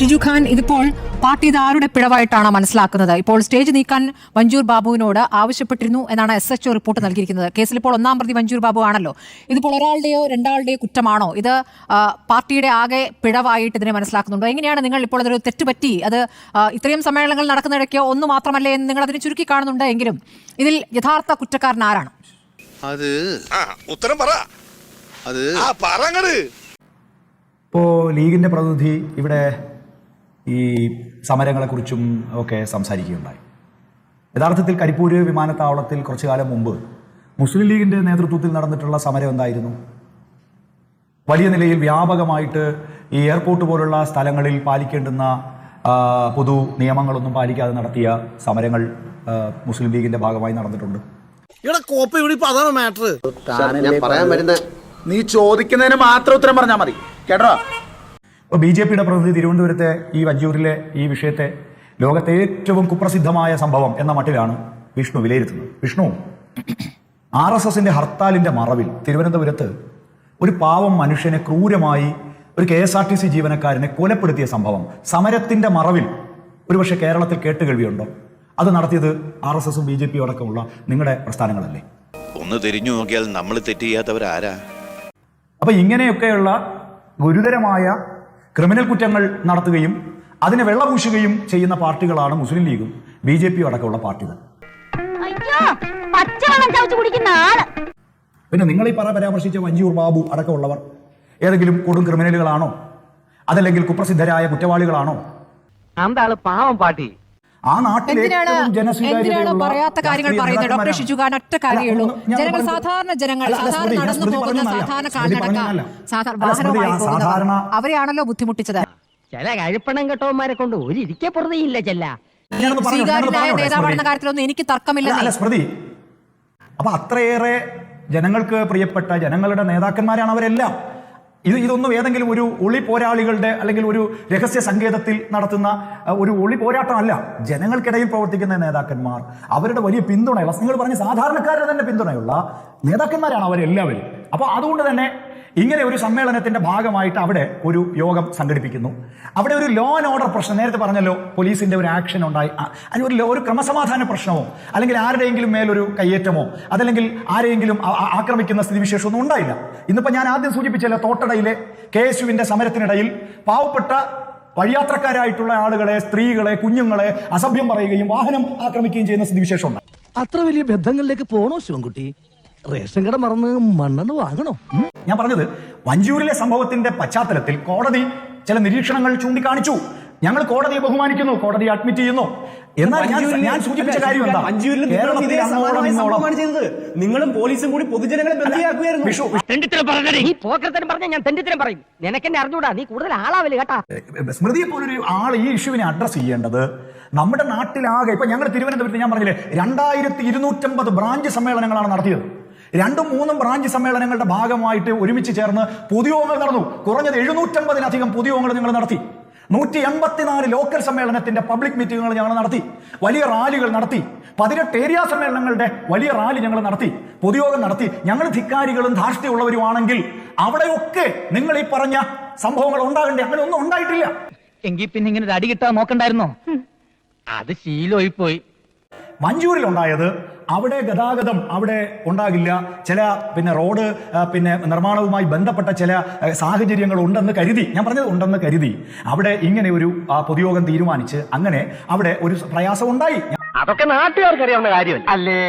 ഷിജു ഖാൻ, ഇതിപ്പോൾ പാർട്ടി ഇത് ആരുടെ പിഴവായിട്ടാണ് മനസ്സിലാക്കുന്നത്? ഇപ്പോൾ സ്റ്റേജ് നീക്കാൻ മഞ്ജൂർ ബാബുവിനോട് ആവശ്യപ്പെട്ടിരുന്നു എന്നാണ് SHO റിപ്പോർട്ട് നൽകിയിരിക്കുന്നത്. കേസിൽ ഇപ്പോൾ ഒന്നാം പ്രതി മഞ്ജൂർ ബാബു ആണല്ലോ. ഇതിപ്പോൾ ഒരാളുടെയോ രണ്ടാളുടെയോ കുറ്റമാണോ? ഇത് പാർട്ടിയുടെ ആകെ പിഴവായിട്ട് ഇതിനെ മനസ്സിലാക്കുന്നുണ്ടോ? എങ്ങനെയാണ് നിങ്ങൾ ഇപ്പോൾ അതൊരു തെറ്റുപറ്റി, അത് ഇത്രയും സമ്മേളനങ്ങൾ നടക്കുന്നിടയ്ക്ക് ഒന്ന് മാത്രമല്ലേ എന്ന് നിങ്ങൾ അതിനെ ചുരുക്കി കാണുന്നുണ്ട് എങ്കിലും ഇതിൽ യഥാർത്ഥ കുറ്റക്കാരൻ ആരാണ്? അത് ഉത്തരം പറ. അത് ഇപ്പോൾ ലീഗിൻ്റെ പ്രതിനിധി ഇവിടെ ഈ സമരങ്ങളെക്കുറിച്ചും ഒക്കെ സംസാരിക്കുകയുണ്ടായി. യഥാർത്ഥത്തിൽ കരിപ്പൂര് വിമാനത്താവളത്തിൽ കുറച്ചു കാലം മുമ്പ് മുസ്ലിം ലീഗിൻ്റെ നേതൃത്വത്തിൽ നടന്നിട്ടുള്ള സമരം എന്തായിരുന്നു? വലിയ നിലയിൽ വ്യാപകമായിട്ട് ഈ എയർപോർട്ട് പോലുള്ള സ്ഥലങ്ങളിൽ പാലിക്കേണ്ടുന്ന പൊതു നിയമങ്ങളൊന്നും പാലിക്കാതെ നടത്തിയ സമരങ്ങൾ മുസ്ലിം ലീഗിൻ്റെ ഭാഗമായി നടന്നിട്ടുണ്ട്. നീ ചോദിക്കുന്നതിന് മാത്രം ഉത്തരം പറഞ്ഞാൽ മതി കേട്ടോ. ഇപ്പോൾ BJPയുടെ പ്രതിനിധി തിരുവനന്തപുരത്തെ ഈ വഞ്ചൂരിലെ ഈ വിഷയത്തെ ലോകത്തെ ഏറ്റവും കുപ്രസിദ്ധമായ സംഭവം എന്ന മട്ടിലാണ് വിഷ്ണു വിലയിരുത്തുന്നത്. വിഷ്ണു, RSSന്റെ ഹർത്താലിന്റെ മറവിൽ തിരുവനന്തപുരത്ത് ഒരു പാവം മനുഷ്യനെ ക്രൂരമായി ഒരു KSRTC ജീവനക്കാരനെ കൊലപ്പെടുത്തിയ സംഭവം സമരത്തിന്റെ മറവിൽ ഒരുപക്ഷെ കേരളത്തിൽ കേട്ടുകേൾവിയുണ്ടോ? അത് നടത്തിയത് RSSും BJPയും അടക്കമുള്ള നിങ്ങളുടെ പ്രസ്ഥാനങ്ങളല്ലേ? ഒന്ന് തിരിഞ്ഞു നോക്കിയാൽ നമ്മൾ തെറ്റ് ചെയ്യാത്തവരാരാ? അപ്പൊ ഇങ്ങനെയൊക്കെയുള്ള ഗുരുതരമായ ക്രിമിനൽ കുറ്റങ്ങൾ നടത്തുകയും അതിനെ വെള്ളപൂശുകയും ചെയ്യുന്ന പാർട്ടികളാണ് മുസ്ലിം ലീഗും BJPയും അടക്കമുള്ള പാർട്ടികൾ. പിന്നെ നിങ്ങൾ ഈ പരാമർശിച്ച മഞ്ജൂർ ബാബു അടക്കമുള്ളവർ ഏതെങ്കിലും കൊടും ക്രിമിനലുകളാണോ? അതല്ലെങ്കിൽ കുപ്രസിദ്ധരായ കുറ്റവാളികളാണോ? പാവം പാർട്ടി ആ നാട്ടിൽ പറയാത്ത കാര്യങ്ങൾ പറയുന്നത് ഡോക്ടർ ഷിജു ഖാൻ ഒറ്റ കാര്യമുള്ളൂ. ജനങ്ങൾ നടന്നു പോകുന്ന സാധാരണ അവരെയാണല്ലോ ബുദ്ധിമുട്ടിച്ചത്. ചില കഴിപ്പണം കെട്ടവന്മാരെ കൊണ്ട് ഒരിക്കെ പുറതയില്ല. സ്വീകാര്യനായ നേതാവാണെന്ന കാര്യത്തിലൊന്നും എനിക്ക് തർക്കമില്ല. സ്മൃതി, അപ്പൊ അത്രയേറെ ജനങ്ങൾക്ക് പ്രിയപ്പെട്ട ജനങ്ങളുടെ നേതാക്കന്മാരാണ് അവരെല്ലാം. ഇതൊന്നും ഏതെങ്കിലും ഒരു ഒളി പോരാളികളുടെ അല്ലെങ്കിൽ ഒരു രഹസ്യ സങ്കേതത്തിൽ നടത്തുന്ന ഒരു ഒളി പോരാട്ടമല്ല. ജനങ്ങൾക്കിടയിൽ പ്രവർത്തിക്കുന്ന നേതാക്കന്മാർ, അവരുടെ വലിയ പിന്തുണയുള്ള, നിങ്ങൾ പറഞ്ഞ സാധാരണക്കാരുടെ തന്നെ പിന്തുണയുള്ള നേതാക്കന്മാരാണ് അവരെല്ലാവരും. അപ്പോൾ അതുകൊണ്ട് തന്നെ ഇങ്ങനെ ഒരു സമ്മേളനത്തിന്റെ ഭാഗമായിട്ട് അവിടെ ഒരു യോഗം സംഘടിപ്പിക്കുന്നു. അവിടെ ഒരു ലോ ആൻഡ് ഓർഡർ പ്രശ്നം, നേരത്തെ പറഞ്ഞല്ലോ, പോലീസിന്റെ ഒരു ആക്ഷൻ ഉണ്ടായി, ഒരു ക്രമസമാധാന പ്രശ്നമോ അല്ലെങ്കിൽ ആരുടെയെങ്കിലും മേലൊരു കയ്യേറ്റമോ അതല്ലെങ്കിൽ ആരെയെങ്കിലും ആക്രമിക്കുന്ന സ്ഥിതിവിശേഷമൊന്നും ഉണ്ടായില്ല. ഇന്നിപ്പോൾ ഞാൻ ആദ്യം സൂചിപ്പിച്ചല്ലോ, തോട്ടടയിലെ KSUവിന്റെ സമരത്തിനിടയിൽ പാവപ്പെട്ട വഴിയാത്രക്കാരായിട്ടുള്ള ആളുകളെ, സ്ത്രീകളെ, കുഞ്ഞുങ്ങളെ അസഭ്യം പറയുകയും വാഹനം ആക്രമിക്കുകയും ചെയ്യുന്ന സ്ഥിതിവിശേഷം ഉണ്ടായി. അത്ര വലിയ ബന്ധങ്ങളിലേക്ക് പോണോ ശിവൻകുട്ടി? റേഷൻ കട മറന്ന് മണ്ണെണ്ണ വാങ്ങണോ? ഞാൻ പറഞ്ഞത്, വഞ്ചൂരിലെ സംഭവത്തിന്റെ പശ്ചാത്തലത്തിൽ കോടതി ചില നിരീക്ഷണങ്ങൾ ചൂണ്ടിക്കാണിച്ചു. ഞങ്ങൾ കോടതിയെ ബഹുമാനിക്കുന്നു, കോടതി അഡ്മിറ്റ് ചെയ്യുന്നു. എന്നാൽ ഞാൻ സൂചിപ്പിച്ച കാര്യം എന്താ? നിങ്ങളും പോലീസും കൂടി പൊതുജനങ്ങളെ ബന്ധിയാക്കുകയായിരുന്നു. സ്മൃതിയെ പോലൊരു ആൾ ഈ ഇഷ്യൂവിനെ അഡ്രസ് ചെയ്യേണ്ടത് നമ്മുടെ നാട്ടിലാകെ. ഇപ്പൊ ഞങ്ങൾ തിരുവനന്തപുരത്ത് ഞാൻ പറഞ്ഞില്ലേ 2250 ബ്രാഞ്ച് സമ്മേളനങ്ങളാണ് നടത്തിയത്. 2ഉം 3ഉം ബ്രാഞ്ച് സമ്മേളനങ്ങളുടെ ഭാഗമായിട്ട് ഒരുമിച്ച് ചേർന്ന് പൊതുയോഗങ്ങൾ നടന്നു. കുറഞ്ഞത് 750-ലധികം പൊതുയോഗങ്ങൾ ഞങ്ങൾ നടത്തി. 184 ലോക്കൽ സമ്മേളനത്തിന്റെ പബ്ലിക് മീറ്റിങ്ങുകൾ ഞങ്ങൾ നടത്തി. വലിയ റാലികൾ നടത്തി. 18 ഏരിയ സമ്മേളനങ്ങളുടെ വലിയ റാലി ഞങ്ങൾ നടത്തി, പൊതുയോഗം നടത്തി. ഞങ്ങൾ ധിക്കാരികളും ധാർഷ്ട്യമുള്ളവരുമാണെങ്കിൽ അവിടെയൊക്കെ നിങ്ങൾ ഈ പറഞ്ഞ സംഭവങ്ങൾ ഉണ്ടാകണ്ടേ? അങ്ങനെ ഒന്നും ഉണ്ടായിട്ടില്ല. എങ്കിൽ പിന്നെ ഇങ്ങനെ ഒരു അടി കിട്ടാൻ നോക്കണ്ടായിരുന്നോ? അത് ശീലമായി പോയി. മഞ്ചൂരിൽ ഉണ്ടായത്, അവിടെ ഗതാഗതം അവിടെ ഉണ്ടാകില്ല. ചില റോഡ് നിർമ്മാണവുമായി ബന്ധപ്പെട്ട ചില സാഹചര്യങ്ങൾ ഉണ്ടെന്ന് കരുതി, ഞാൻ പറഞ്ഞത് ഉണ്ടെന്ന് കരുതി അവിടെ ഇങ്ങനെ ഒരു പൊതുയോഗം തീരുമാനിച്ച് അങ്ങനെ അവിടെ ഒരു പ്രയാസം ഉണ്ടായി. അതൊക്കെ നാട്ടുകാർക്ക് അറിയാവുന്ന കാര്യം അല്ലേ?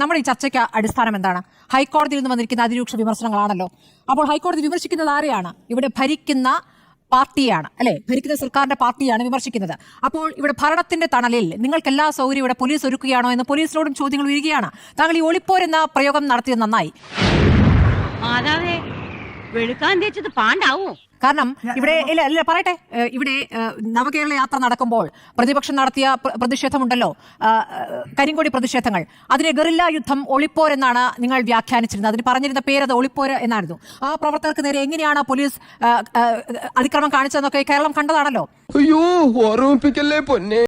നമ്മുടെ ഈ ചർച്ചയ്ക്ക് അടിസ്ഥാനം എന്താണ്? ഹൈക്കോടതിയിൽ നിന്ന് വന്നിരിക്കുന്ന അതിരൂക്ഷ വിമർശനങ്ങളാണല്ലോ. അപ്പോൾ ഹൈക്കോടതി വിമർശിക്കുന്നത് ആരെയാണ്? ഇവിടെ ഭരിക്കുന്ന പാർട്ടിയാണ്, അല്ലെ? ഭരിക്കുന്ന സർക്കാരിന്റെ പാർട്ടിയാണ് വിമർശിക്കുന്നത്. അപ്പോൾ ഇവിടെ ഭരണത്തിന്റെ തണലിൽ നിങ്ങൾക്ക് എല്ലാ സൗകര്യവും ഇവിടെ പോലീസ് ഒരുക്കുകയാണോ എന്ന് പോലീസിനോടും ചോദ്യങ്ങൾ ഉയരുകയാണ്. താങ്കൾ ഈ ഒളിപ്പോരെന്ന പ്രയോഗം നടത്തിയത് നന്നായി. കാരണം ഇവിടെ ഇല്ല പറയട്ടെ, ഇവിടെ നവകേരള യാത്ര നടക്കുമ്പോൾ പ്രതിപക്ഷം നടത്തിയ പ്രതിഷേധമുണ്ടല്ലോ, കരിങ്കൊടി പ്രതിഷേധങ്ങൾ. അതിനെ ഗറില്ല യുദ്ധം, ഒളിപ്പോരെന്നാണ് നിങ്ങൾ വ്യാഖ്യാനിച്ചിരുന്നത്. അതിന് പറഞ്ഞിരുന്ന പേരത് ഒളിപ്പോര് എന്നായിരുന്നു. ആ പ്രവർത്തകർക്ക് നേരെ എങ്ങനെയാണ് പോലീസ് അതിക്രമം കാണിച്ചതെന്നൊക്കെ കേരളം കണ്ടതാണല്ലോ. അയ്യോ, ഓർമ്മിപ്പിക്കല്ലേ പൊന്നെ.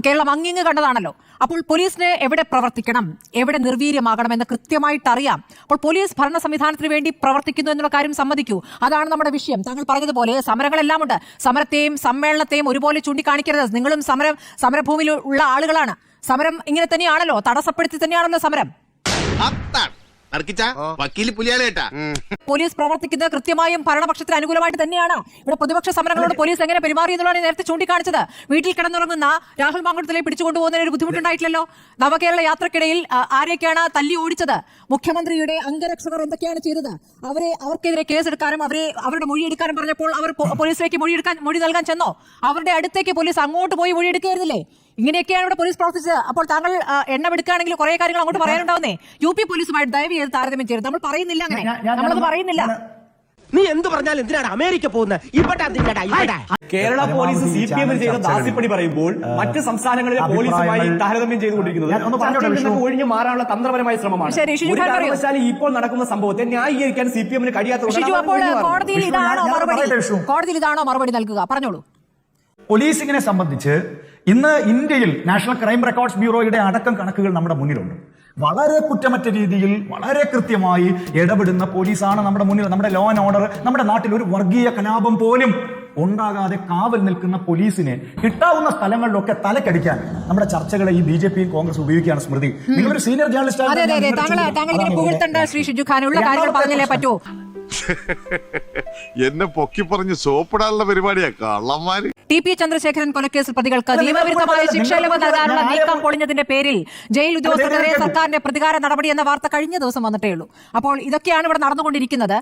കേരളം അങ്ങിങ്ങ് കണ്ടതാണല്ലോ. അപ്പോൾ പോലീസിന് എവിടെ പ്രവർത്തിക്കണം, എവിടെ നിർവീര്യമാകണമെന്ന് കൃത്യമായിട്ട് അറിയാം. അപ്പോൾ പോലീസ് ഭരണ സംവിധാനത്തിന് വേണ്ടി പ്രവർത്തിക്കുന്നു എന്നുള്ള കാര്യം സമ്മതിക്കൂ. അതാണ് നമ്മുടെ വിഷയം. താങ്കൾ പറഞ്ഞതുപോലെ സമരങ്ങളെല്ലാം ഉണ്ട്. സമരത്തെയും സമ്മേളനത്തെയും ഒരുപോലെ ചൂണ്ടിക്കാണിക്കരുത്. നിങ്ങളും സമരഭൂമിയിൽ ഉള്ള ആളുകളാണ്. സമരം ഇങ്ങനെ തന്നെയാണല്ലോ, തടസ്സപ്പെടുത്തി തന്നെയാണല്ലോ സമരം. പോലീസ് പ്രവർത്തിക്കുന്നത് കൃത്യമായും ഭരണപക്ഷത്തിന് അനുകൂലമായിട്ട് തന്നെയാണ്. ഇവിടെ പ്രതിപക്ഷ സമരങ്ങളോട് പോലീസ് എങ്ങനെ പെരുമാറി എന്നുള്ളതാണ് നേരത്തെ ചൂണ്ടിക്കാണിച്ചത്. വീട്ടിൽ കിടന്നുറങ്ങുന്ന രാഹുൽ മാങ്കുളത്തിലെ പിടിച്ചുകൊണ്ടുപോകുന്നതിന് ഒരു ബുദ്ധിമുട്ടുണ്ടായിട്ടില്ലല്ലോ. നവകേരള യാത്രക്കിടയിൽ ആരെയൊക്കെയാണ് തല്ലി ഓടിച്ചത്, മുഖ്യമന്ത്രിയുടെ അംഗരക്ഷകർ എന്തൊക്കെയാണ് ചെയ്തത്, അവർക്കെതിരെ കേസെടുക്കാനും അവരുടെ മൊഴിയെടുക്കാനും പറഞ്ഞപ്പോൾ അവർ പോലീസിലേക്ക് മൊഴി നൽകാൻ ചെന്നോ? അവരുടെ അടുത്തേക്ക് പോലീസ് അങ്ങോട്ട് പോയി മൊഴിയെടുക്കുകയായിരുന്നില്ലേ? ഇങ്ങനെയൊക്കെയാണ് ഇവിടെ പോലീസ് പ്രവർത്തിച്ചത്. അപ്പോൾ താങ്കൾ എണ്ണമെടുക്കുകയാണെങ്കിൽ കുറെ കാര്യങ്ങൾ അങ്ങോട്ട് പറയാനുണ്ടാവുന്നേ. യു പി പോലീസുമായിട്ട് ദയവ് ചെയ്ത് താരതമ്യം ചെയ്ത് നമ്മൾ പറയുന്നില്ല, അങ്ങനെ നമ്മളത് പറയുന്നില്ല. നീ എന്ത് പറഞ്ഞാലും എന്തിനാണ് അമേരിക്ക പോകുന്നത്? കേരള പോലീസ് CPM ചെയ്ത ദാസ്യപ്പണി പറയുമ്പോൾ മറ്റ് സംസ്ഥാനങ്ങളിലെ പോലീസുമായി താരതമ്യം ചെയ്തുകൊണ്ടിരിക്കുന്നത് ഒഴിഞ്ഞു മാറാനുള്ള തന്ത്രപരമായ ശ്രമമാണ്. ശരി, ഷിജു ഖാൻ പറയൂ. ഇപ്പോൾ നടക്കുന്ന സംഭവത്തെ ന്യായീകരിക്കാൻ CPM കഴിയാത്ത ഷിജു, അപ്പോൾ കോടതിയിൽ ഇതാണോ മറുപടി നൽകുക? പറഞ്ഞോളൂ. പോലീസിങ്ങിനെ സംബന്ധിച്ച് ഇന്ന് ഇന്ത്യയിൽ നാഷണൽ ക്രൈം റെക്കോർഡ്സ് ബ്യൂറോയുടെ അടക്കം കണക്കുകൾ നമ്മുടെ മുന്നിലുണ്ട്. വളരെ കുറ്റമറ്റ രീതിയിൽ വളരെ കൃത്യമായി ഇടപെടുന്ന പോലീസാണ് നമ്മുടെ മുന്നിൽ. നമ്മുടെ ലോ ആൻഡ് ഓർഡർ, നമ്മുടെ നാട്ടിൽ ഒരു വർഗീയ കലാപം പോലും ഉണ്ടാകാതെ കാവൽ നിൽക്കുന്ന പോലീസിനെ കിട്ടാവുന്ന സ്ഥലങ്ങളിലൊക്കെ തലക്കടിക്കാൻ നമ്മുടെ ചർച്ചകളെ ഈ BJPയും കോൺഗ്രസ് ഉപയോഗിക്കുകയാണ്. സ്മൃതി, നിങ്ങളൊരു സീനിയർ ജേർണലിസ്റ്റ് ശ്രീ ഷിജു ഖാൻ ഉള്ള കാര്യങ്ങൾ പറഞ്ഞാലേ പറ്റൂ. എന്നെ പൊക്കി പറഞ്ഞ് സോപ്പിടാനുള്ള പരിപാടിയാ കള്ളന്മാര്. TP ചന്ദ്രശേഖരൻ കൊലക്കേസിൽ പ്രതികൾക്ക് നിയമവിരുദ്ധമായ ശിക്ഷയിളവ് നൽകാനുള്ള നീക്കം പൊളിഞ്ഞതിന്റെ പേരിൽ ജയിൽ ഉദ്യോഗസ്ഥർക്കെതിരെ സർക്കാരിന്റെ പ്രതികാര നടപടി എന്ന വാർത്ത കഴിഞ്ഞ ദിവസം വന്നിട്ടേ ഉള്ളൂ. അപ്പോൾ ഇതൊക്കെയാണ് ഇവിടെ നടന്നുകൊണ്ടിരിക്കുന്നത്.